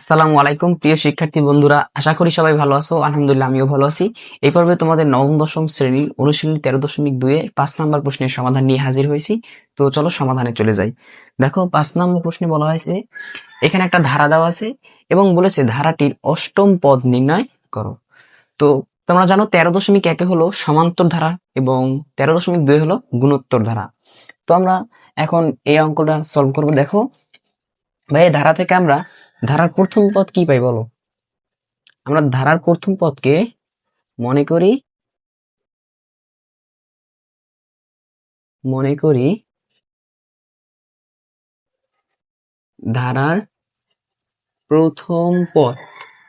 আসসালামু আলাইকুম প্রিয় শিক্ষার্থী বন্ধুরা, আশা করি সবাই ভালো আছো। আলহামদুলিল্লাহ আমিও ভালো আছি। এই পর্বে তোমাদের নবম দশম শ্রেণীর অনুশীলনী 13.2 এর 5 নম্বর প্রশ্নের সমাধান নিয়ে হাজির হয়েছি। তো চলো সমাধানে চলে যাই। দেখো 5 নম্বর প্রশ্নে বলা হয়েছে এখানে একটা ধারা দেওয়া আছে এবং বলেছে ধারাটির অষ্টম পদ নির্ণয় করো। তো তোমরা জানো 13.1 হলো সমান্তর ধারা এবং 13.2 হলো গুণোত্তর ধারা। তো আমরা এখন এই অঙ্কটা সলভ করবো। দেখো ভাই, এই ধারা থেকে আমরা ধারার প্রথম পদ কি পাই বলো? আমরা ধারার প্রথম পদকে মনে করি ধারার প্রথম পদ।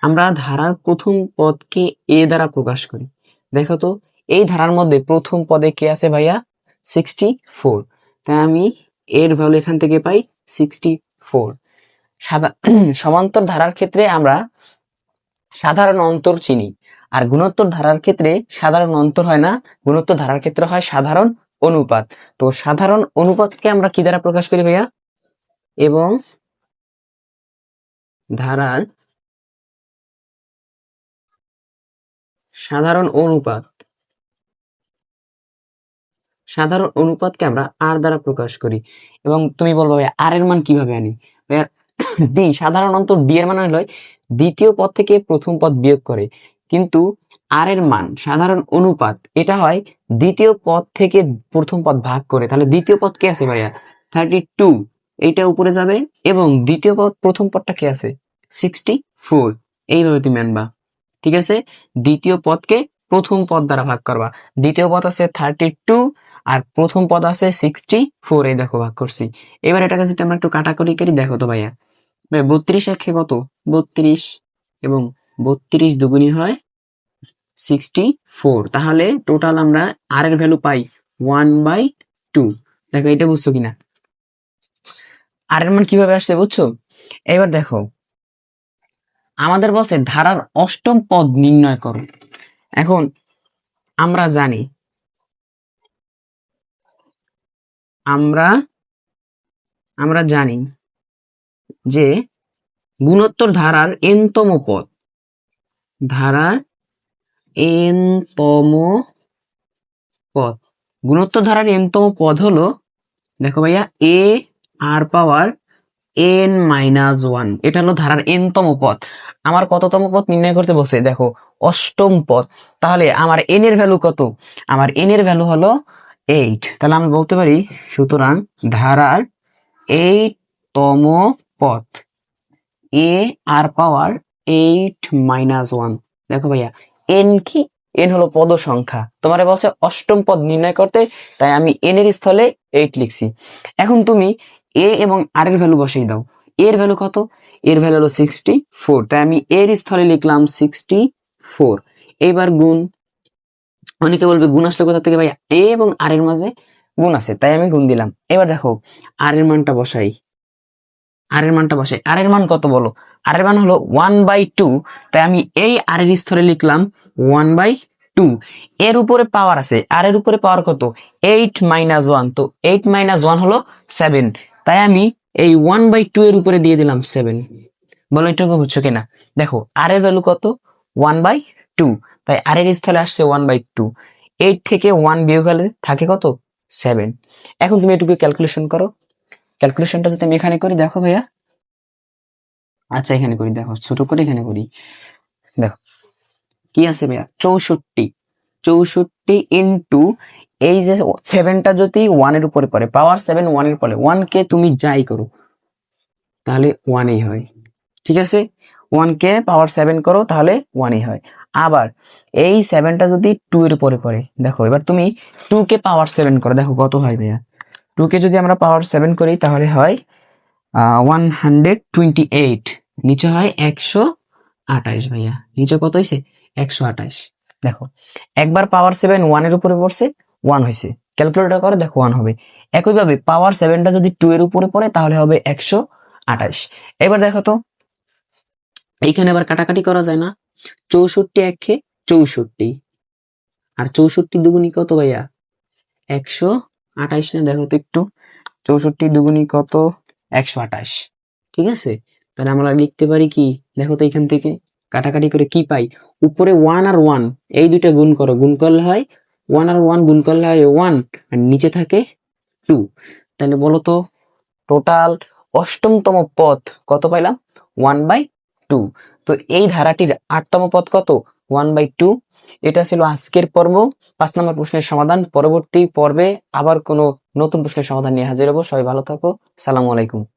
আমরা ধারার প্রথম পদকে এ দ্বারা প্রকাশ করি। দেখো তো এই ধারার মধ্যে প্রথম পদে কে আছে ভাইয়া? 64। তাই আমি এর ভ্যালু এখান থেকে পাই 64। সমান্তর ধারার ক্ষেত্রে আমরা সাধারণ অন্তর চিনি, আর গুণোত্তর ধারার ক্ষেত্রে সাধারণ অন্তর হয় না, গুণোত্তর ধারার ক্ষেত্রে হয় সাধারণ অনুপাত। তো সাধারণ অনুপাতকে আমরা কি দ্বারা প্রকাশ করি ভাইয়া? এবং ধারার সাধারণ অনুপাতকে আমরা আর দ্বারা প্রকাশ করি। এবং তুমি বলবো ভাইয়া আর এর মান কিভাবে আনি? ভাইয়া ডি সাধারণ অন্তর ডি এর মান হলো দ্বিতীয় পদ থেকে প্রথম পদ বিয়োগ করে, কিন্তু আর এর মান সাধারণ অনুপাত এটা হয় দ্বিতীয় পদ থেকে প্রথম পদ ভাগ করে। তাহলে দ্বিতীয় পদ কে আছে ভাইয়া? 32, এইটা উপরে যাবে এবং দ্বিতীয় পদ প্রথম পদটা কে আছে? 64। এইভাবে তুমি আনবা, ঠিক আছে? দ্বিতীয় পদকে প্রথম পদ দ্বারা ভাগ করবা। দ্বিতীয় পদ আছে 32 আর প্রথম পদ আছে 64, এই দেখো ভাগ করছি। এবার এটাকে যদি আমরা একটু কাটাকুটি করি, দেখো তো ভাইয়া 32 একে কত? 32 এবং 32 দুগুণী হয় 64। তাহলে টোটাল আমরা আর এর ভ্যালু পাই 1/2। দেখো এটা বুঝছো কিনা? আর এর মান কিভাবে আসছে বুঝছো? এবার দেখো আমাদের বলছে ধারার অষ্টম পদ নির্ণয় করো। এখন আমরা জানি আমরা আমরা জানি যে গুণোত্তর ধারার এনতম পদ, ধারার এনতম পদ, গুণোত্তর ধারার এনতম পদ হলো, দেখো ভাইয়া, এ আর পাওয়ার n-1। এটা হলো ধারার এনতম পদ। আমার কততম পদ নির্ণয় করতে বসে? দেখো অষ্টম পদ। তাহলে আমার n এর ভ্যালু কত? আমার n এর ভ্যালু হলো 8। তাহলে আমি বলতে পারি সুতরাং ধারার 8তম পদ এ আর পাওয়ার 8-1। দেখো ভাইয়া এন কি? এন হলো পদ সংখ্যা, তোমারে বলছে অষ্টম পদ নির্ণয় করতে, তাই আমি এন এর স্থলে 8 লিখছি। এখন তুমি এ এবং আর এর ভ্যালু বসিয়ে দাও। এর ভ্যালু কত? এর ভ্যালু হলো 64, তাই আমি এর স্থলে লিখলাম 64। এইবার গুণ। অনেকে বলবে গুণ আসলে কোথা থেকে? ভাইয়া এ এবং আর এর মাঝে গুণ আছে, তাই আমি গুণ দিলাম। এবার দেখো আর এর মানটা বসাই। আর এর মান কত বলো? আর এর মান হলো 1/2, তাই আমি এই আর এর স্থলে লিখলাম 1/2। এর উপরে পাওয়ার আছে, আর এর উপরে পাওয়ার কত? 8-1। তো 8-1 হলো 7, তাই আমি এই 1/2 এর উপরে দিয়ে দিলাম 7। বলো এটুকু বুঝছো কিনা? দেখো আর এর ভ্যালু কত? 1/2, তাই আর এর স্থলে আসছে 1/2। 8 থেকে 1 বিয়োগ হলে থাকে কত? 7। এখন তুমি এটুকু ক্যালকুলেশন করো। ক্যালকুলেশনটা যদি আমি এখানে করি, দেখো ভাইয়া, আচ্ছা এখানে করি, দেখো ছোট করে এখানে করি। দেখো কি আছে ভাইয়া? 64। 64 ইন্টু এই যে 7টা যদি 1 এর উপরে পড়ে, পাওয়ার 7 1 এর পরে, 1 কে তুমি যাই করো তাহলে 1ই হয়, ঠিক আছে? 1 কে পাওয়ার 7 করো তাহলে 1ই হয়। আবার এই 7টা যদি 2 এর উপরে পড়ে, দেখো এবার তুমি 2 কে পাওয়ার 7 করো, দেখো কত হয় ভাইয়া? 2 কে যদি আমরা পাওয়ার 7 করি তাহলে হয় 128। নিচে হয় 128 ভাইয়া, নিচে কত হয়েছে? 128। দেখো একবার পাওয়ার 7 1 এর উপরে পড়ছে, 1 হয়েছে। ক্যালকুলেটর করে দেখো 1 হবে। একইভাবে পাওয়ার 7টা যদি 2 এর উপরে পড়ে তাহলে হবে 128। এবার দেখো তো এইখানে আবার কাটাকাটি করা যায় না? 64 একে 64, আর 64 দুগুণী কত ভাইয়া? 128 না? দেখো তো একটু, 64 দুগুণী কত? 128, ঠিক আছে? তাহলে আমরা লিখতে পারি কি, দেখো তো এখান থেকে কাটাকাটি করে কি পাই, উপরে 1 আর 1 এই দুইটা গুণ করো, গুণ করলে হয় 1 আর 1 গুণ করলে হয় 1, আর নিচে থাকে 2। তাহলে বলো তো টোটাল অষ্টমতম পদ কত পাইলাম, 1/2। তো এই ধারাটির 8তম পদ কত, 1/2। এটা ছিল আজকের পর্ব 5 নম্বর প্রশ্নের সমাধান। পরবর্তী পর্বে আবার কোনো নতুন প্রশ্নের সমাধান নিয়ে হাজির হবো। সবাই ভালো থাকো, সালামু আলাইকুম।